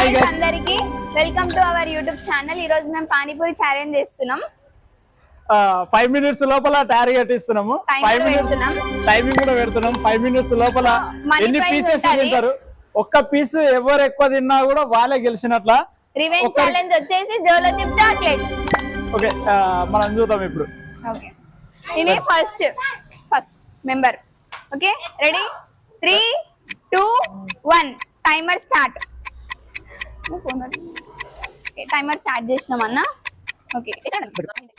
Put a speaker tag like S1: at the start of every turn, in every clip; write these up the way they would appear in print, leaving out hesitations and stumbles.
S1: Hi అందరికి welcome to our YouTube channel. ఈ రోజు మేము పానీపూరి ఛాలెంజ్ చేస్తున్నాం.
S2: 5 minutes లోపల టార్గెట్ ఇస్తున్నాము. 5 minutes టైమింగ్ కూడా పెడుతున్నాం. 5 minutes లోపల ఎన్ని పీసెస్ తింటారు, ఒక్క పీస్ ఎవరు ఎక్కువ తిన్నా కూడా వాళ్ళే గెలిచినట్ల.
S1: రివెంజ్ ఛాలెంజ్ వచ్చేసి జోలో చిప్ చాక్లెట్.
S2: ఓకే, మనం చూద్దాం ఇప్పుడు.
S1: ఓకే, ఇది first member. Okay, ready? 3 2 1 timer start. Timer start చేసినాం అన్న. ఓకే, అంటే 20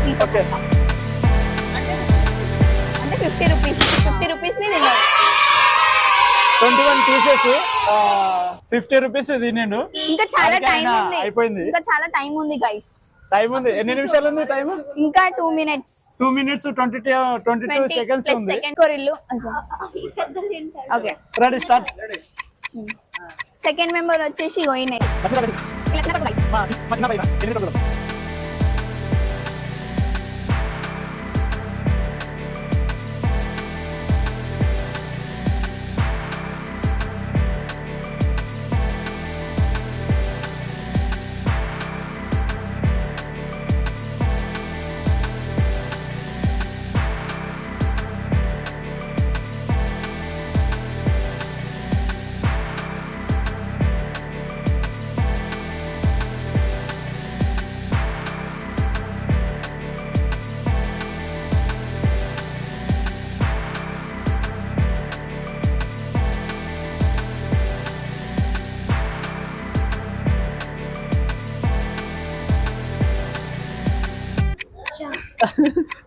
S1: పీసెస్ అంటే 50 రూపీస్ మీద
S2: 21 పీసెస్ 50 రూపీస్ తినండు.
S1: ఇంకా చాలా టైం ఉంది,
S2: అయిపోయింది.
S1: ఇంకా చాలా టైం ఉంది గైస్.
S2: టైం ఉంది. ఎన్ని నిమిషాలు ఉంది టైం?
S1: ఇంకా 2 minutes
S2: 22 సెకండ్స్ ఉంది.
S1: సెకండ్ కొరిల్లు. Okay,
S2: ready start.
S1: Second member వచ్చేసి గోయినెక్స్.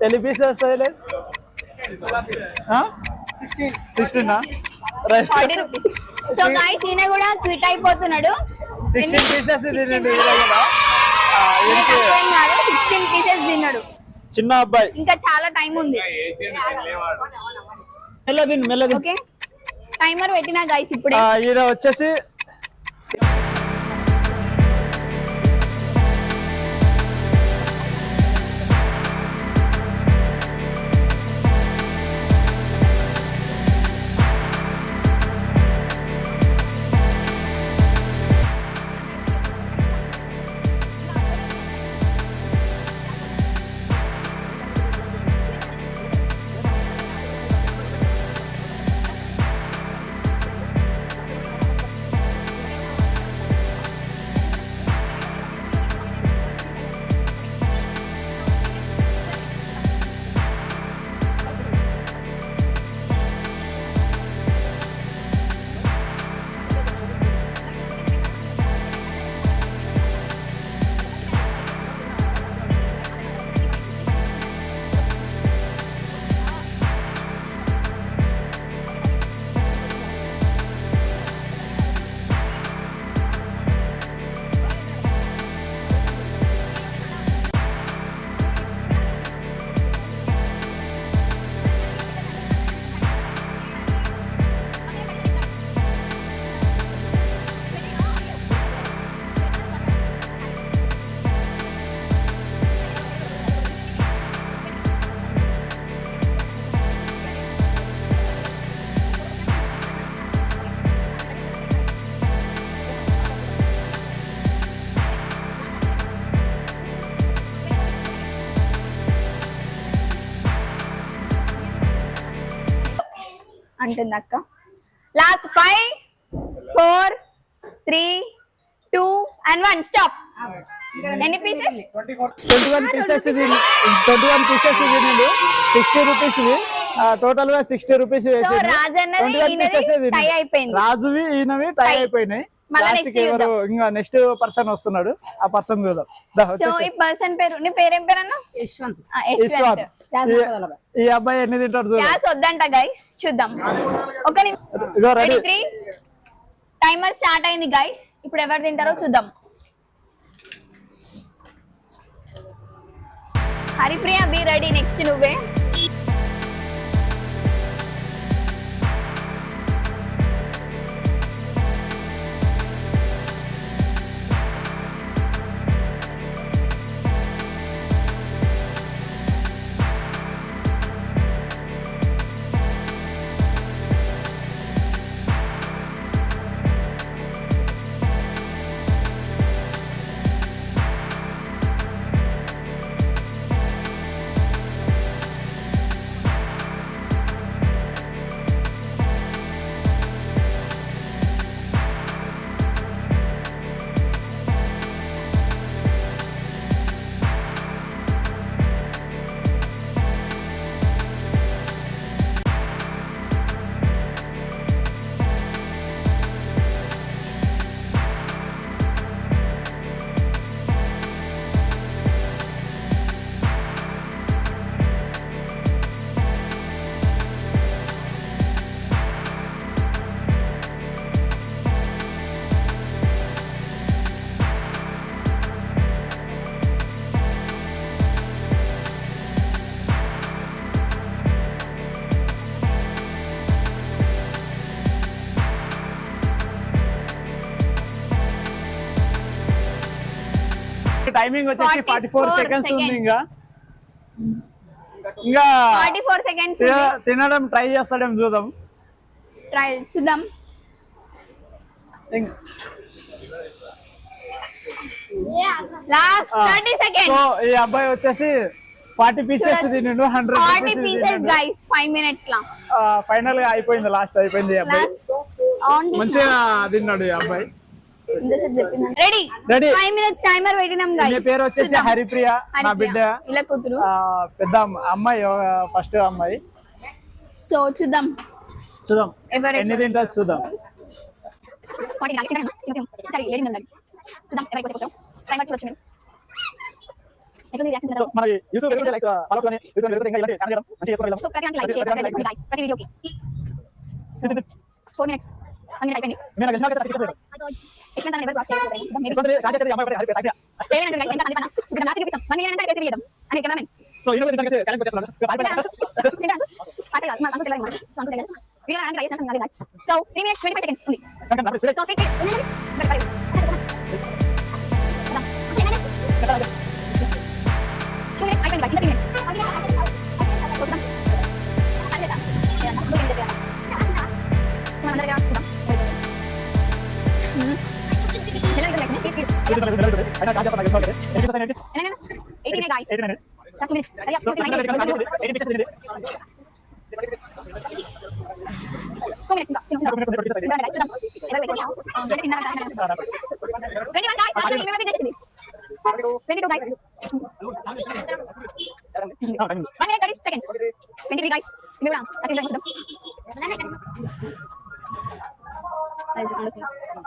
S2: ఎన్ని పీసెస్ వస్తాయి? 16
S1: 40 రూపీస్. సో గైస్ ఈయన కూడా క్విట్ అయిపోతున్నాడు.
S2: 16 పీసెస్ తినండి.
S1: 16 పీసెస్ తిన్నాడు
S2: చిన్న అబ్బాయి.
S1: ఇంకా చాలా టైం ఉంది.
S2: మెల్లది.
S1: ఓకే, టైమర్ పెట్టినా గైస్ ఇప్పుడే.
S2: ఈయన వచ్చేసి
S1: అంటుంది అక్క. Last 5 4 3 2 and 1 stop. ఎన్ని పీసెస్?
S2: 21 పీసెస్ ఇది. 21 పీసెస్ ఇది. 60 రూపీస్ ఇది. టోటల్ గా 60 రూపీస్ వేసి
S1: రాజన్నది టై అయిపోయింది,
S2: రాజువి ఈయనవి టై అయిపోయినాయి. ఎవరు ఇంకా నెక్స్ట్ పర్సన్ వస్తున్నాడు, ఆ పర్సన్ చూద్దాం.
S1: సో ఈ పర్సన్ పేరు, నీ పేరేం పేరు అన్న?
S3: యశ్వంత్.
S2: ఈ అబ్బాయి ఎన్ని తింటాడు చూద్దాం.
S1: గ్యాస్ వద్దంట గైస్, చూద్దాం. ఒక టైమర్ స్టార్ట్ అయింది గైస్, ఇప్పుడు ఎవరు తింటారో చూద్దాం. హరిప్రియ బి రెడీ, నెక్స్ట్ నువ్వే.
S2: టైమింగ్ వచ్చేసి 44 సెకండ్స్ ఉంది. ఇంకా
S1: 44 సెకండ్స్
S2: తినడం ట్రై చేస్తాడేమో చూద్దాం.
S1: ట్రై చూద్దాం. Last 30 seconds.
S2: సో ఈ అబ్బాయి వచ్చేసి 40 పీసెస్ తినిండు,
S1: 40 పీసెస్ గైస్ 5 మినిట్స్ లా.
S2: ఫైనల్ గా అయిపోయింది, లాస్ట్ అయిపోయింది. ఈ అబ్బాయి మంచిగా తిన్నాడు ఈ అబ్బాయి.
S1: రెడీ 5 మినిట్స్ టైమర్ పెట్టినాం గైస్.
S2: మీ పేరు వచ్చేసి హరిప్రియ, నా బిడ్డ,
S1: ఇలా కూతురు,
S2: పెద్ద అమ్మాయి, ఫస్ట్ అమ్మాయి.
S1: సో చూద్దాం
S2: ఎన్ని తింటారు చూద్దాం.
S1: So 3 minutes 25 seconds only. So 3 minutes అయిపోయింది guys, 3 minutes. సో మన దగ్గర చూద్దాం.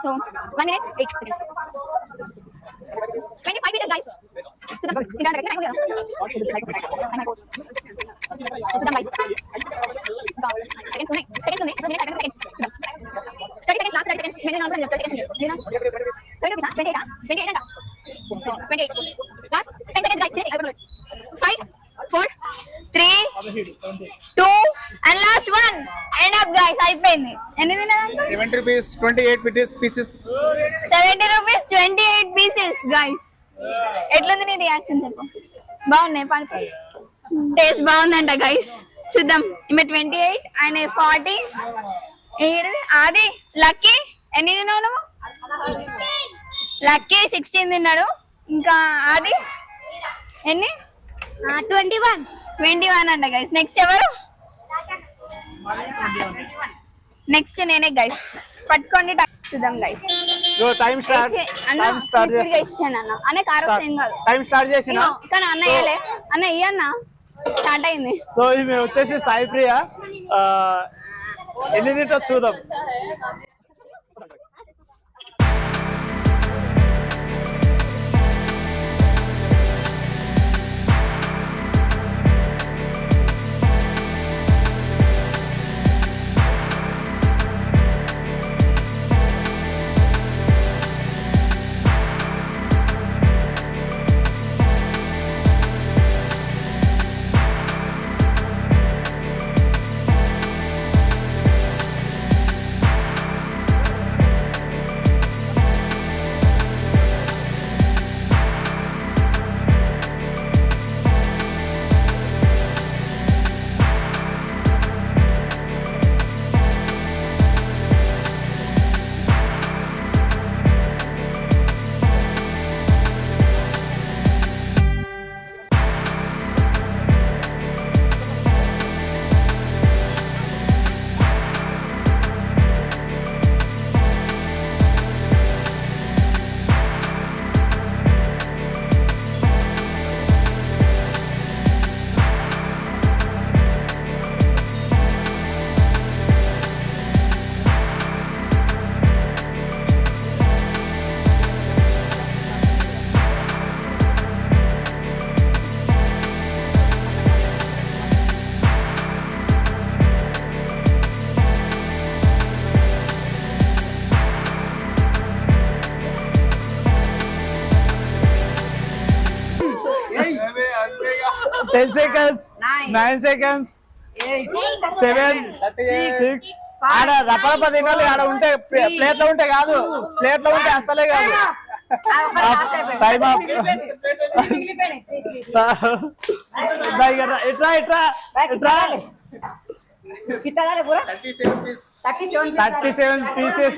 S1: So 1 minute 8 seconds. 25 meters guys. Sudah tidak ada guys. Sudah guys. Seconds only. Seconds. 30 seconds last 30 seconds. Minute number 30 seconds. You know. 28 So 28. Last 10 seconds guys. Finish. 5 4 3 2 and last one. End up guys. అయిపోయింది. ఎన్ని తినాలి?
S4: 70 rupees 28 pieces.
S1: 70 rupees 28 pieces guys. ఎట్లుంది నీ reaction చెప్పు. బాగున్నాయి పాలు. Taste బాగుందంట guys. చూద్దాం. ఈమె 28 ఆయన 40. ఆది లక్కీ ఎన్ని తిన్నావు నువ్వు? లక్కీ 16 తిన్నాడు. ఇంకా ఆది ఎన్ని? 21 అంట గైస్. నెక్స్ట్ ఎవరు? నెక్స్ట్ నేనే గైస్. పట్టుకోండి, చూద్దాం గైస్.
S2: టైం స్టార్ట్
S1: చేసాను అన్న. అన్న కారు ఏం కాదు.
S2: టైం స్టార్ట్ చేసినా
S1: కానీ అన్న ఇయ్యలే. అన్న ఇయ్యన్న స్టార్ట్ అయింది.
S2: సో ఈమె వచ్చేసి సాయి ప్రియ. ఎన్ని తింటో చూద్దాం. Ten seconds, 9 seconds, 7, 6. ఆడ రపరప తినాలి. ఆడ ఉంటే ప్లేట్ లో ఉంటే కాదు, ప్లేట్ లో ఉంటే అసలే కాదు. Time of. ఇట్రా ఇట్రా ఇట్రా. 37 pieces.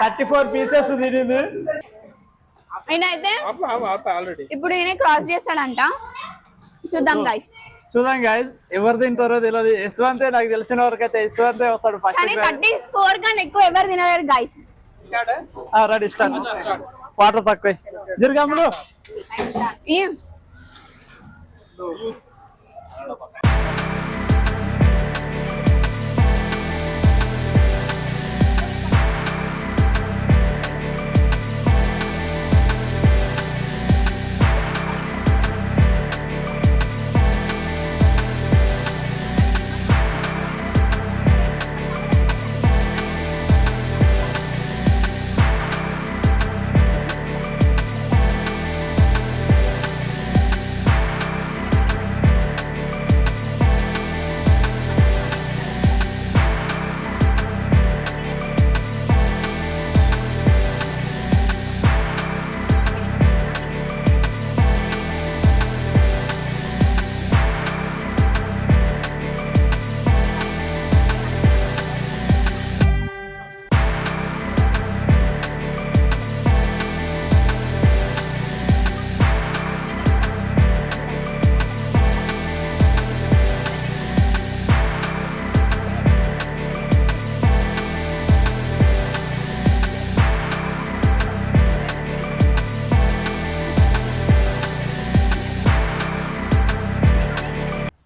S2: 34 pieces తినింది.
S1: ఈయనైతే ఇప్పుడు ఈయన క్రాస్ చేస్తాడంట. చూద్దాం గైస్.
S2: ఎవరు తింటారో తెలియదు. యశ్వంతే నాకు తెలిసిన వరకు అయితే యశ్వంతే వస్తాడు ఫస్ట్.
S1: కానీ 34 కన్నా ఎక్కువ ఎవరు తినలేరు గైస్.
S2: Ready start. వాటర్ తక్కువ జిర్గమ్ములు.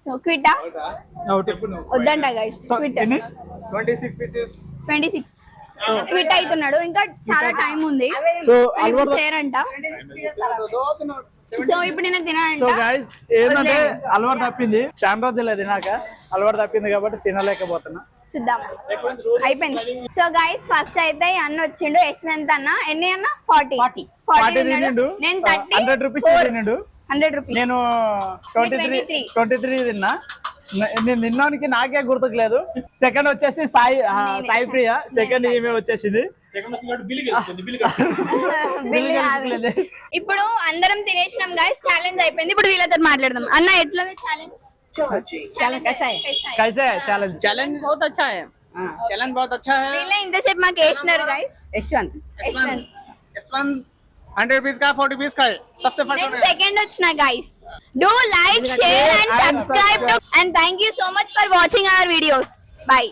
S1: సో క్విట్టా వద్దంట గైస్. Quit
S4: 26 pieces.
S1: 26 క్విట్ అవుతున్నాడు. ఇంకా చాలా టైం ఉంది.
S2: సో
S1: చేయరంట. సో ఇప్పుడు నేను తినాలంట.
S2: సో గైస్ ఏంటంటే అలవాటు తప్పింది. చాలా రోజులే తినాక అలవాటు తప్పింది కాబట్టి తినలేకపోతున్నా.
S1: చూద్దాం. అయిపోయింది. సో గైస్ ఫస్ట్ అయితే అన్న వచ్చిండు. యశ్వంత్ అన్న ఎన్ని అన్న 40
S2: తినిండు.
S1: నేను
S2: 100 రూపీస్ తినిండు.
S1: 100 రూపీస్.
S2: నేను 23 తిన్నా. నేను తిన్నానికి నాకే గుర్తుకులేదు. సెకండ్ వచ్చేసి సాయి ప్రియ. సెకండ్ ఈమె వచ్చేసింది.
S1: ఇప్పుడు అందరం తినేసినాం గైస్. ఛాలెంజ్ అయిపోయింది. ఇప్పుడు వీళ్ళతో మాట్లాడదాం. అన్న ఎట్లా ఛాలెంజ్?
S2: कैसे है चैलेंज?
S4: चैलेंज बहुत अच्छा है. चैलेंज बहुत अच्छा है.
S1: వీళ్ళే ఇంతసేపు మాకు వేసినారు గైస్. యశ్వంత్
S4: 100 rupees का 40 rupees का है. सबसे फर्स्ट
S1: నేను సెకండ్ వచ్చిన guys. Do like share and subscribe and thank you so much for watching our videos. By.